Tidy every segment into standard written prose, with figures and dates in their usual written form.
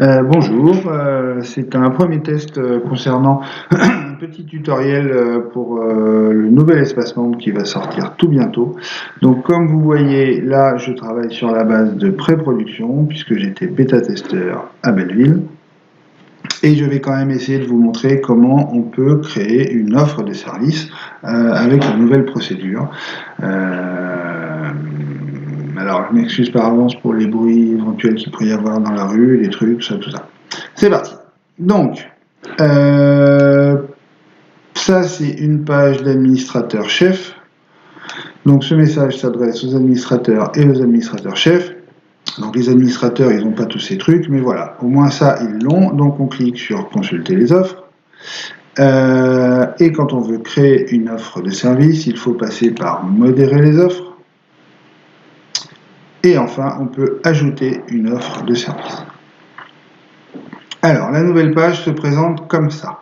Bonjour, c'est un premier test concernant un petit tutoriel pour le nouvel espace membre qui va sortir tout bientôt. Donc comme vous voyez, là je travaille sur la base de pré-production puisque j'étais bêta-testeur à Belleville. Et je vais quand même essayer de vous montrer comment on peut créer une offre de service avec la nouvelle procédure. Alors, je m'excuse par avance pour les bruits éventuels qu'il pourrait y avoir dans la rue, les trucs, tout ça. C'est parti. Donc, ça, c'est une page d'administrateur chef. Donc, ce message s'adresse aux administrateurs et aux administrateurs chefs. Donc, les administrateurs, ils n'ont pas tous ces trucs, mais voilà. Au moins, ça, ils l'ont. Donc, on clique sur « Consulter les offres ». Et quand on veut créer une offre de service, il faut passer par « Modérer les offres ». Et enfin, on peut ajouter une offre de service. Alors, la nouvelle page se présente comme ça.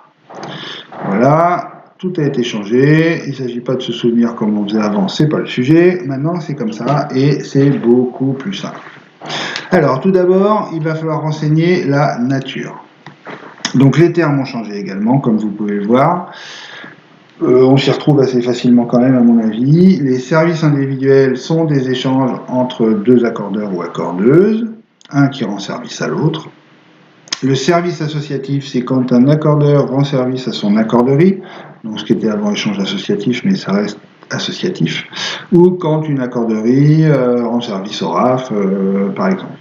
Voilà, tout a été changé. Il ne s'agit pas de se souvenir comme on faisait avant, c'est pas le sujet. Maintenant, c'est comme ça et c'est beaucoup plus simple. Alors, tout d'abord, il va falloir renseigner la nature. Donc, les termes ont changé également, comme vous pouvez le voir. On s'y retrouve assez facilement quand même, à mon avis. Les services individuels sont des échanges entre deux accordeurs ou accordeuses, un qui rend service à l'autre. Le service associatif, c'est quand un accordeur rend service à son accorderie, donc ce qui était avant échange associatif, mais ça reste associatif, ou quand une accorderie rend service au RAF, par exemple.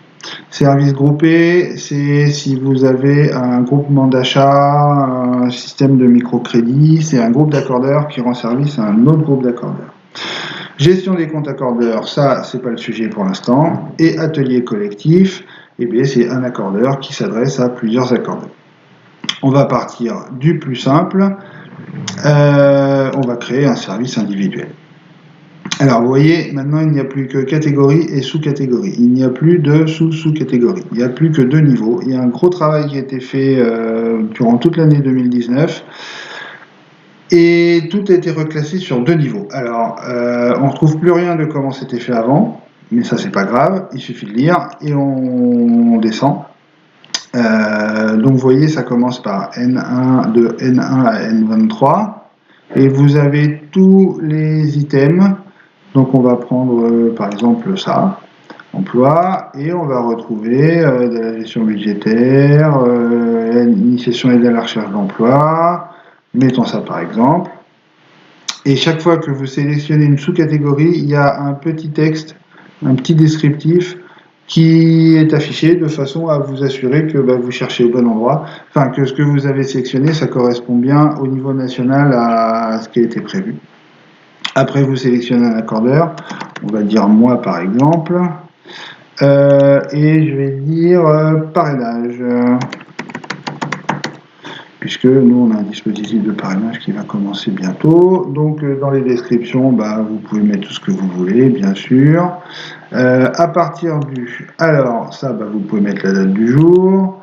Service groupé, c'est si vous avez un groupement d'achat, un système de microcrédit, c'est un groupe d'accordeurs qui rend service à un autre groupe d'accordeurs. Gestion des comptes accordeurs, ça, c'est pas le sujet pour l'instant. Et atelier collectif, eh bien, c'est un accordeur qui s'adresse à plusieurs accordeurs. On va partir du plus simple. On va créer un service individuel. Alors, vous voyez, maintenant, il n'y a plus que catégorie et sous-catégorie. Il n'y a plus de sous-sous-catégorie. Il n'y a plus que deux niveaux. Il y a un gros travail qui a été fait durant toute l'année 2019. Et tout a été reclassé sur deux niveaux. Alors, on ne retrouve plus rien de comment c'était fait avant, mais ça, c'est pas grave. Il suffit de lire et on descend. Donc, vous voyez, ça commence par N1, de N1 à N23. Et vous avez tous les items. Donc on va prendre par exemple ça, emploi, et on va retrouver de la gestion budgétaire, initiation aide à la recherche d'emploi, mettons ça par exemple. Et chaque fois que vous sélectionnez une sous-catégorie, il y a un petit texte, un petit descriptif qui est affiché de façon à vous assurer que vous cherchez au bon endroit, enfin que ce que vous avez sélectionné, ça correspond bien au niveau national à ce qui a été prévu. Après, vous sélectionnez un accordeur, on va dire moi par exemple, et je vais dire parrainage, puisque nous on a un dispositif de parrainage qui va commencer bientôt. Donc dans les descriptions, vous pouvez mettre tout ce que vous voulez, bien sûr. À partir du... Alors ça, vous pouvez mettre la date du jour.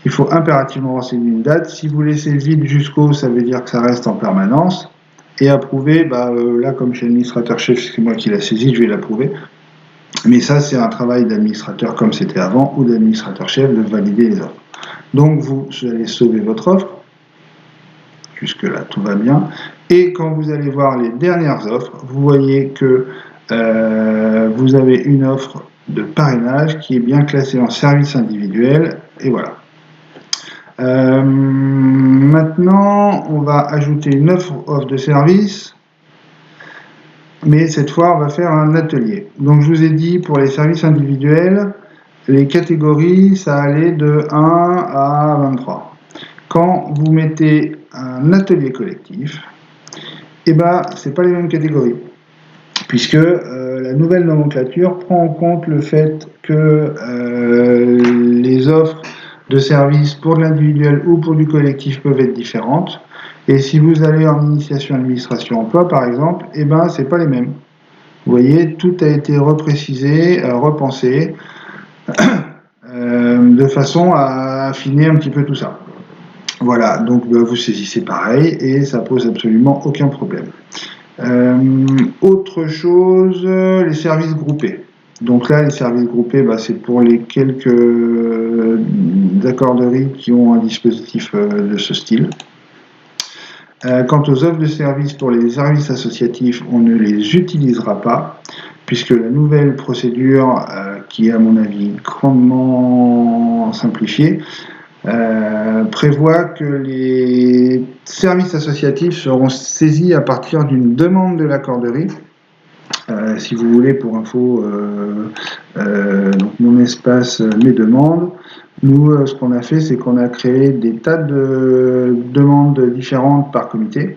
Il faut impérativement renseigner une date. Si vous laissez vide jusqu'au, ça veut dire que ça reste en permanence. Et approuver, là comme chez l'administrateur chef, c'est moi qui l'a saisi, je vais l'approuver. Mais ça, c'est un travail d'administrateur comme c'était avant, ou d'administrateur chef de valider les offres. Donc vous allez sauver votre offre, jusque-là tout va bien. Et quand vous allez voir les dernières offres, vous voyez que vous avez une offre de parrainage qui est bien classée en service individuel, et voilà. Maintenant, on va ajouter une offre de service, mais cette fois, on va faire un atelier. Donc, je vous ai dit, pour les services individuels, les catégories, ça allait de 1 à 23. Quand vous mettez un atelier collectif, ce n'est pas les mêmes catégories, puisque la nouvelle nomenclature prend en compte le fait que les offres de services pour de l'individuel ou pour du collectif peuvent être différentes. Et si vous allez en initiation administration emploi, par exemple, c'est pas les mêmes. Vous voyez, tout a été reprécisé, repensé, de façon à affiner un petit peu tout ça. Voilà, donc vous saisissez pareil et ça pose absolument aucun problème. Autre chose, les services groupés. Donc là, les services groupés, c'est pour les quelques accorderies qui ont un dispositif de ce style. Quant aux offres de services pour les services associatifs, on ne les utilisera pas, puisque la nouvelle procédure, qui est à mon avis grandement simplifiée, prévoit que les services associatifs seront saisis à partir d'une demande de l'accorderie. Si vous voulez, pour info, donc mon espace, mes demandes, nous, ce qu'on a fait, c'est qu'on a créé des tas de demandes différentes par comité.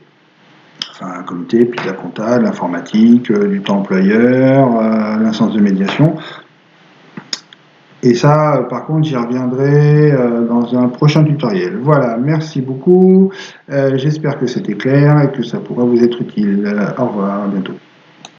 Enfin, un comité, puis la compta, l'informatique, du temps employeur, l'instance de médiation. Et ça, par contre, j'y reviendrai dans un prochain tutoriel. Voilà, merci beaucoup. J'espère que c'était clair et que ça pourra vous être utile. Au revoir, à bientôt.